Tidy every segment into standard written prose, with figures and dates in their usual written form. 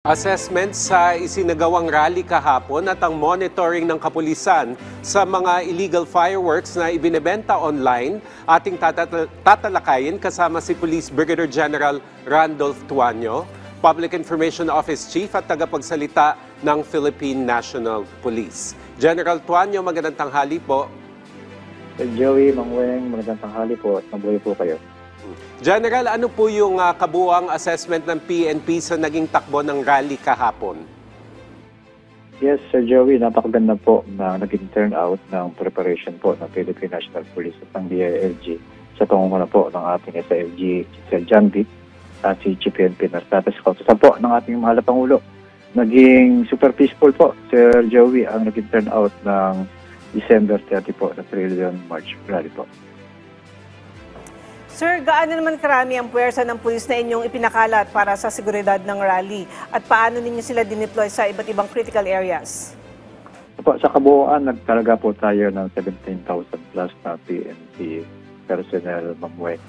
Assessment sa isinagawang rally kahapon at ang monitoring ng kapulisan sa mga illegal fireworks na ibinebenta online, ating tatalakayin kasama si Police Brigadier General Randolph Tuanyo, Public Information Office Chief at tagapagsalita ng Philippine National Police. General Tuanyo, magandang tanghali po. Sir Joey, Mang Weng, magandang tanghali po at mabuhay po kayo. General, ano po yung kabuuang assessment ng PNP sa naging takbo ng rally kahapon? Yes, Sir Joey, napakaganda po na naging turnout ng preparation po ng Philippine National Police at ng DILG sa pangunguna po ng ating SILG, Sir John Vic, at si Chief PNP Nartates Kautusan po ng ating mahal na Pangulo. Naging super peaceful po, Sir Joey, ang naging turnout ng December 30 po na Trillion March rally po. Sir, gaano naman karami ang puwersa ng pulis na inyong ipinakalat para sa seguridad ng rally? At paano ninyo sila dineploy sa iba't ibang critical areas? Sa kabuuan, nagtalaga po tayo ng 17,000 plus na PNP personnel, Ma'am Weng.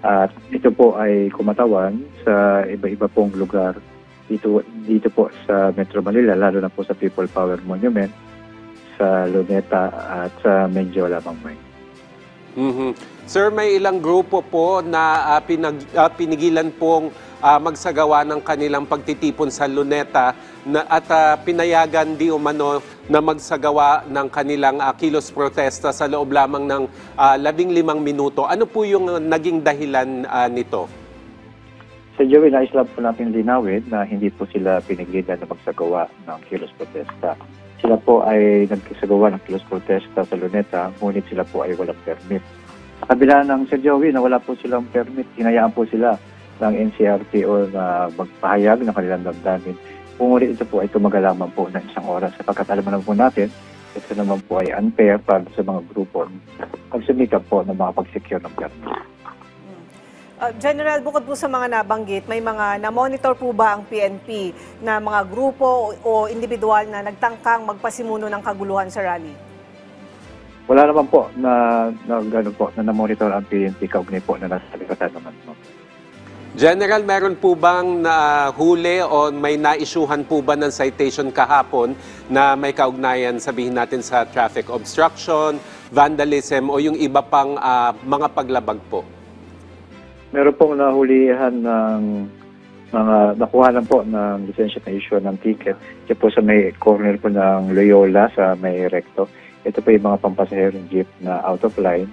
At ito po ay kumatawan sa iba-iba pong lugar dito po sa Metro Manila, lalo na po sa People Power Monument, sa Luneta at sa Mendiola, Ma'am Weng. Sir, may ilang grupo po na pinigilan pong magsagawa ng kanilang pagtitipon sa Luneta at pinayagan di umano na magsagawa ng kanilang kilos protesta sa loob lamang ng 15 minuto. Ano po yung naging dahilan nito? Sa Joey, nais lang po natin linawin na hindi po sila pinigilan na magsagawa ng kilos protesta. Sila po ay nagsagawa ng kilos protesta sa Luneta, ngunit sila po ay walang permit. Sa kabila ng Sir Joey na wala po silang permit, hinayaan po sila ng NCRPO na magpahayag ng kanilang damdamin. Ngunit ito po ay tumagal lamang po ng isang oras sapagkat alam naman po natin, ito naman po ay unfair para sa mga grupo pagsumikap po ng mga pag-secure ng permit. General, bukod po sa mga nabanggit, may mga na-monitor po ba ang PNP na mga grupo o individual na nagtangkang magpasimuno ng kaguluhan sa rally? Wala naman po na na-monitor ang PNP kaugnay po na nasa likatan naman po. General, meron po bang nahuli o may na-issuehan po ba ng citation kahapon na may kaugnayan, sabihin natin, sa traffic obstruction, vandalism o yung iba pang mga paglabag po? Meron pong nahulihan ng mga nakuhanan po ng lisensya na issue ng ticket. Ito po sa may corner po ng Loyola sa may Recto. Ito po yung mga pampasaherong jeep na out of line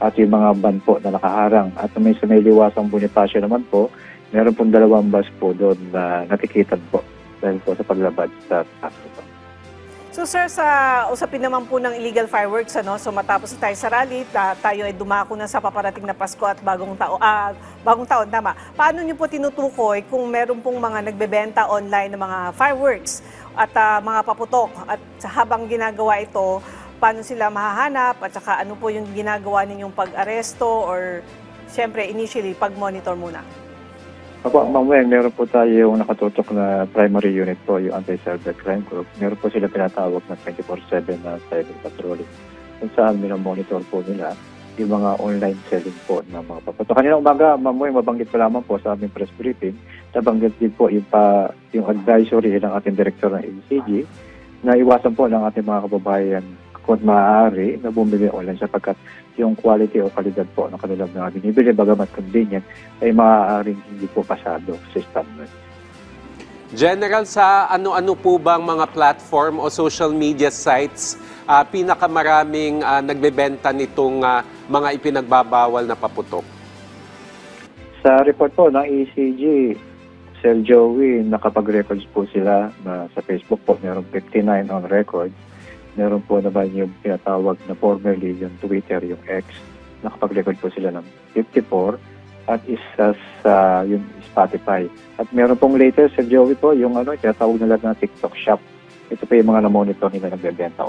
at yung mga van po na nakaharang. At sa may liwasang Bonifacio naman po, meron pong 2 bus po doon na natikitan po dahil po sa paglabad sa traffic. So sir, sa usapin naman po ng illegal fireworks, so matapos tayo sa rally, tayo ay dumako na sa paparating na Pasko at bagong taon, tama. Paano niyo po tinutukoy kung meron pong mga nagbebenta online ng mga fireworks at mga paputok? At habang ginagawa ito, paano sila mahahanap at saka ano po yung ginagawa ninyong pag-aresto or siyempre initially pag-monitor muna? Opo, Ma'am Weng, meron po tayong nakatutok na primary unit po, yung Anti-Cyber Crime Group. Meron po sila pinatawag na 24/7 na cyber patrolling kung saan minomonitor po nila yung mga online selling po ng mga paputok. Kanina umaga, Ma'am Weng, mabanggit ko lamang po sa aming press briefing, nabanggit din po yung advisory ng ating director ng NCG na iwasan po ng ating mga kababayan kung maaari na bumili online sapagkat yung quality o kalidad po ng kanilang mga binibili, bagamat convenient, ay maaaring hindi po pasado sa standard. General, sa ano-ano po bang mga platform o social media sites pinakamaraming nagbebenta nitong mga ipinagbabawal na paputok? Sa report po ng ECG, Sir Joey, nakapag-records po sila na sa Facebook po, mayroong 59 on record. Meron po naman yung pinatawag na formerly yung Twitter, yung X. Nakapag-record po sila ng 54 at isa sa yung Spotify. At meron pong latest, Sir Joey po, yung tinatawag nila na TikTok Shop. Ito po yung mga na-monitor nila nagbebenta.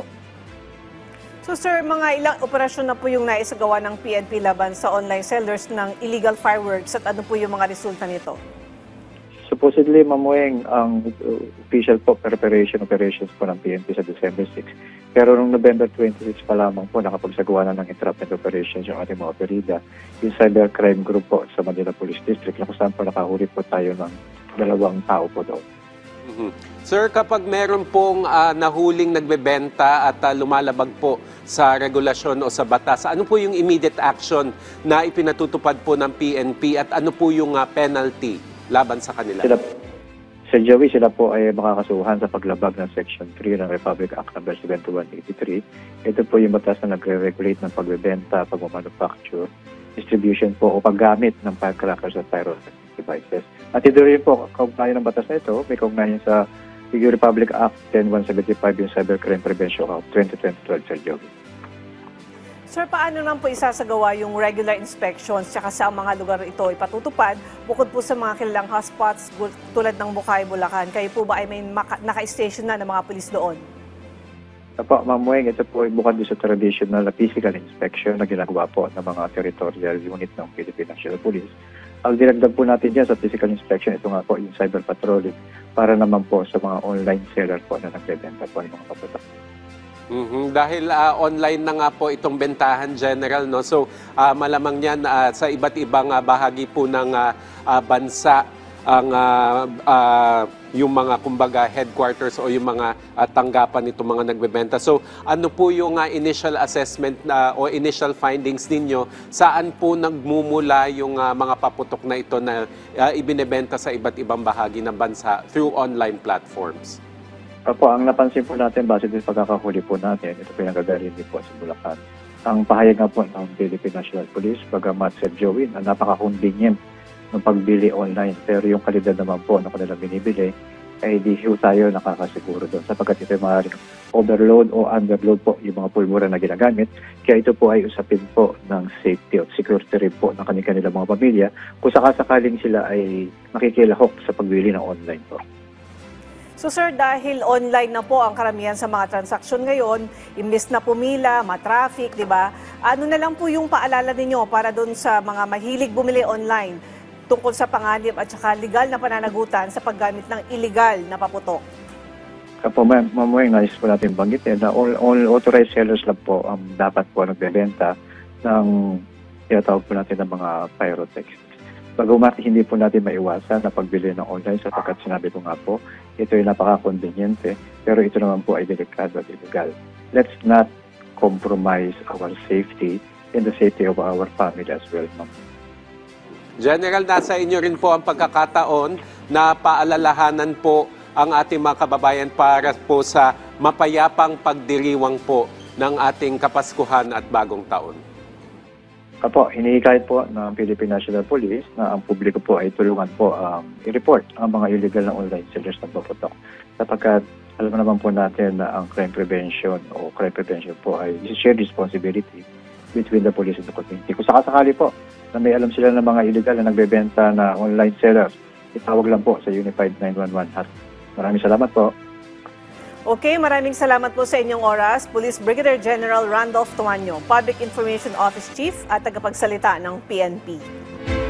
So sir, mga ilang operasyon na po yung naisagawa ng PNP laban sa online sellers ng illegal fireworks at ano po yung mga resulta nito? Supposedly, Ma'am Weng, ang official po preparation operations po ng PNP sa December 6. Pero noong November 26 pa lamang po, nakapagsagawa na ng entrapment operations yung ating mga operida, yung cybercrime group po sa Manila Police District, na kung saan po nakahuli po tayo ng 2 tao po doon. Sir, kapag meron pong nahuling nagbebenta at lumalabag po sa regulasyon o sa batas, ano po yung immediate action na ipinatutupad po ng PNP at ano po yung penalty laban sa kanila? Sir Joey, sila po ay makakasuhan sa paglabag ng Section 3 ng Republic Act No. 7183. Ito po yung batas na nagre-regulate ng pagbebenta, pagmamanufacture, distribution po o paggamit ng firecrackers at pyrotechnic devices. At ito rin po, kaugnayan ng batas na ito, may kaugnayan sa Republic Act 10175, yung Cybercrime Prevention Act 2012, Sir Joey. Sir, paano naman po isasagawa yung regular inspections tsaka sa mga lugar ito ipatutupad bukod po sa mga kilalang hotspots tulad ng Bukay, Bulacan? Kayo po ba ay may naka-station na ng mga pulis doon? Apo, Ma'am Weng, ito po ay bukod sa traditional na physical inspection na ginagawa po ng mga territorial unit ng Philippine National Police. Ang dinagdag po natin dyan sa physical inspection, ito nga po yung cyber patrolling para naman po sa mga online seller po na nagbebenta po ng mga paputok. Dahil online na nga po itong bentahan, General, no? So malamang yan sa iba't ibang bahagi po ng bansa ang yung mga kumbaga headquarters o yung mga tanggapan nitong mga nagbebenta. So ano po yung initial assessment o initial findings ninyo? Saan po nagmumula yung mga paputok na ito na ibinebenta sa iba't ibang bahagi ng bansa through online platforms? Opo, ang napansin po natin, base din sa pagkakahuli po natin, ito po yung nagagaling din po sa Bulacan. Ang pahayag nga po ng Philippine National Police, bagamat Sir Joey, na napaka-convenient ng pagbili online. Pero yung kalidad naman po na kanilang binibili, ay di tayo nakakasiguro doon. Sapagkat ito yung maaaring overload o underload po yung mga pulmura na ginagamit. Kaya ito po ay usapin po ng safety at security rin po ng kanilang mga pamilya kung sakasakaling sila ay makikilahok sa pagbili ng online po. So sir, dahil online na po ang karamihan sa mga transaksyon ngayon, imbes na pumila, matraffic, di ba? Ano na lang po yung paalala ninyo para doon sa mga mahilig bumili online tungkol sa panganib at saka legal na pananagutan sa paggamit ng illegal na paputok? Kapo, Ma'am Weng, nais po natin banggitin na all authorized sellers lang po ang dapat po nagbebenta ng tinatawag po natin ng mga pyrotechnics. Bagamat hindi po natin maiwasan na pagbili ng online sapagkat sinabi ko nga po, ito ay napaka-conveniente, pero ito naman po ay delikado at illegal. Let's not compromise our safety and the safety of our family as well, ma'am. General, nasa inyo rin po ang pagkakataon na paalalahanan po ang ating mga kababayan para po sa mapayapang pagdiriwang po ng ating Kapaskuhan at Bagong Taon. Apo, hinihikayat po ng Philippine National Police na ang publiko po ay tulungan po i-report ang mga illegal na online sellers ng paputok. Sapagkat alam naman po natin na ang crime prevention po ay shared responsibility between the police and the community. Kung sakasakali po na may alam sila ng mga illegal na nagbebenta na online sellers, itawag lang po sa Unified 911 hotline. Maraming salamat po. Okay, maraming salamat po sa inyong oras. Police Brigadier General Randolph Tuanyo, Public Information Office Chief at tagapagsalita ng PNP.